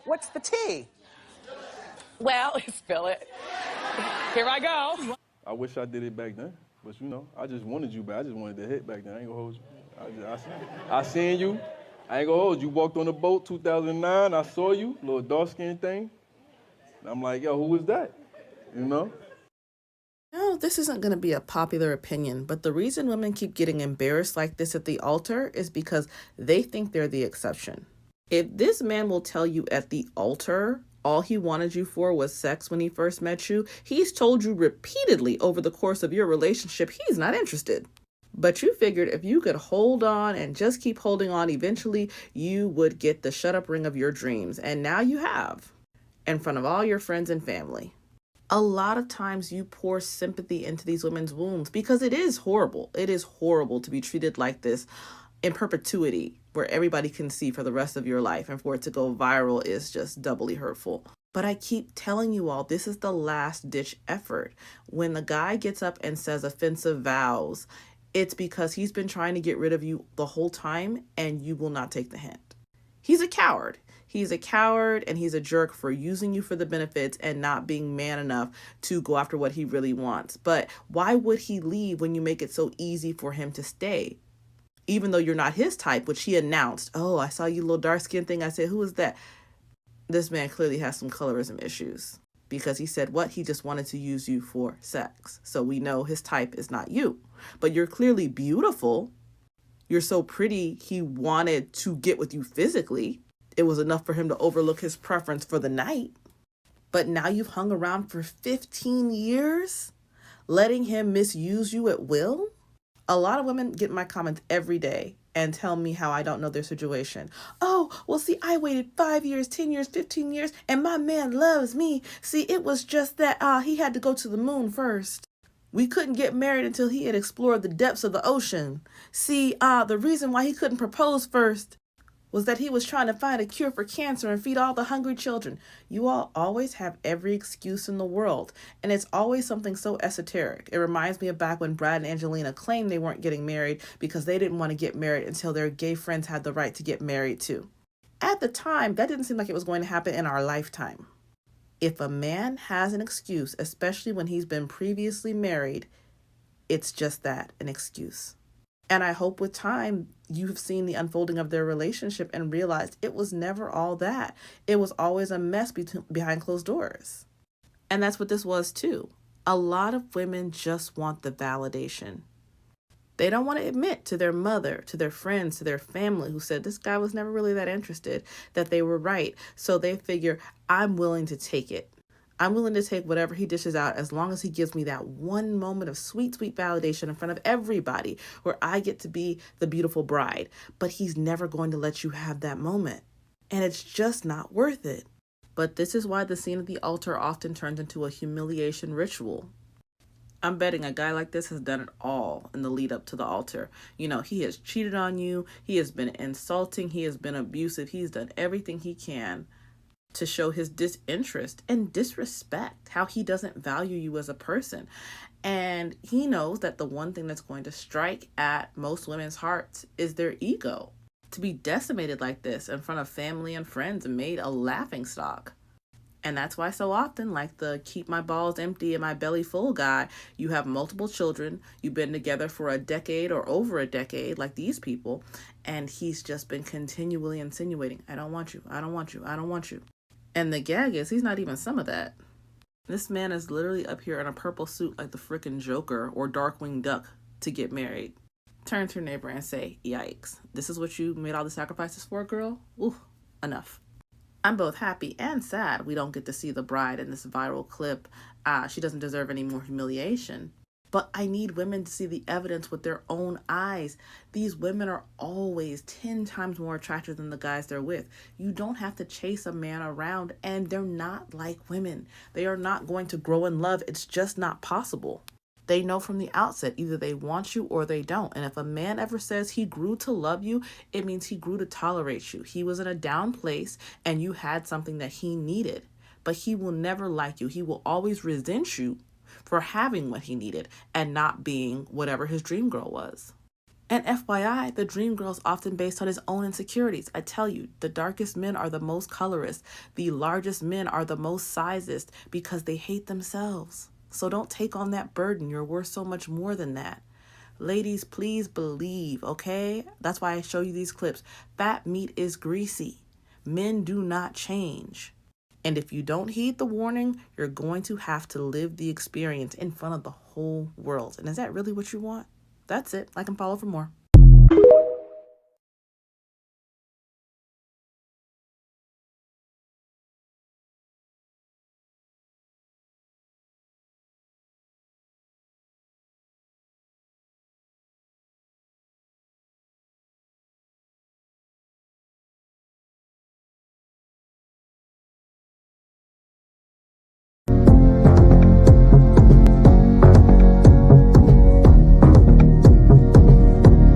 What's the tea? Well, spill it. Here I go. I wish I did it back then, but I just wanted you back. I just wanted to hit back then. I ain't gonna hold you. I seen you. I ain't gonna hold you. You walked on the boat 2009. I saw you, little dark skin thing. And I'm like, yo, who was that? No, this isn't going to be a popular opinion, but the reason women keep getting embarrassed like this at the altar is because they think they're the exception. If this man will tell you at the altar all he wanted you for was sex when he first met you, he's told you repeatedly over the course of your relationship he's not interested. But you figured if you could hold on and just keep holding on, eventually you would get the shut-up ring of your dreams. And now you have, in front of all your friends and family. A lot of times you pour sympathy into these women's wounds because it is horrible. It is horrible to be treated like this in perpetuity, where everybody can see for the rest of your life, and for it to go viral is just doubly hurtful. But I keep telling you all, this is the last ditch effort. When the guy gets up and says offensive vows, it's because he's been trying to get rid of you the whole time and you will not take the hint. He's a coward. He's a coward and he's a jerk for using you for the benefits and not being man enough to go after what he really wants. But why would he leave when you make it so easy for him to stay? Even though you're not his type, which he announced. Oh, I saw you little dark skin thing. I said, who is that? This man clearly has some colorism issues because he said what? He just wanted to use you for sex. So we know his type is not you, but you're clearly beautiful. You're so pretty. He wanted to get with you physically. It was enough for him to overlook his preference for the night. But now you've hung around for 15 years, letting him misuse you at will. A lot of women get my comments every day and tell me how I don't know their situation. Oh, well, see, I waited 5 years, 10 years, 15 years, and my man loves me. See, it was just that he had to go to the moon first. We couldn't get married until he had explored the depths of the ocean. See, the reason why he couldn't propose first was that he was trying to find a cure for cancer and feed all the hungry children. You all always have every excuse in the world, and it's always something so esoteric. It reminds me of back when Brad and Angelina claimed they weren't getting married because they didn't want to get married until their gay friends had the right to get married too. At the time, that didn't seem like it was going to happen in our lifetime. If a man has an excuse, especially when he's been previously married, it's just that, an excuse. And I hope with time, you've seen the unfolding of their relationship and realized it was never all that. It was always a mess behind closed doors. And that's what this was too. A lot of women just want the validation. They don't want to admit to their mother, to their friends, to their family who said this guy was never really that interested, that they were right. So they figure, I'm willing to take it. I'm willing to take whatever he dishes out as long as he gives me that one moment of sweet, sweet validation in front of everybody where I get to be the beautiful bride. But he's never going to let you have that moment. And it's just not worth it. But this is why the scene at the altar often turns into a humiliation ritual. I'm betting a guy like this has done it all in the lead up to the altar. You know, he has cheated on you. He has been insulting. He has been abusive. He's done everything he can to show his disinterest and disrespect, how he doesn't value you as a person. And he knows that the one thing that's going to strike at most women's hearts is their ego. To be decimated like this in front of family and friends and made a laughingstock. And that's why so often, like the keep my balls empty and my belly full guy, you have multiple children, you've been together for a decade or over a decade, like these people, and he's just been continually insinuating, I don't want you, I don't want you, I don't want you. And the gag is, he's not even some of that. This man is literally up here in a purple suit like the frickin' Joker or Darkwing Duck to get married. Turn to your neighbor and say, yikes, this is what you made all the sacrifices for, girl? Ooh, enough. I'm both happy and sad we don't get to see the bride in this viral clip. She doesn't deserve any more humiliation. But I need women to see the evidence with their own eyes. These women are always 10 times more attractive than the guys they're with. You don't have to chase a man around, and they're not like women. They are not going to grow in love. It's just not possible. They know from the outset, either they want you or they don't. And if a man ever says he grew to love you, it means he grew to tolerate you. He was in a down place and you had something that he needed. But he will never like you. He will always resent you for having what he needed and not being whatever his dream girl was. And FYI, the dream girl is often based on his own insecurities. I tell you, the darkest men are the most colorist. The largest men are the most sizest because they hate themselves. So don't take on that burden. You're worth so much more than that. Ladies, please believe, okay? That's why I show you these clips. Fat meat is greasy. Men do not change. And if you don't heed the warning, you're going to have to live the experience in front of the whole world. And is that really what you want? That's it. Like and follow for more.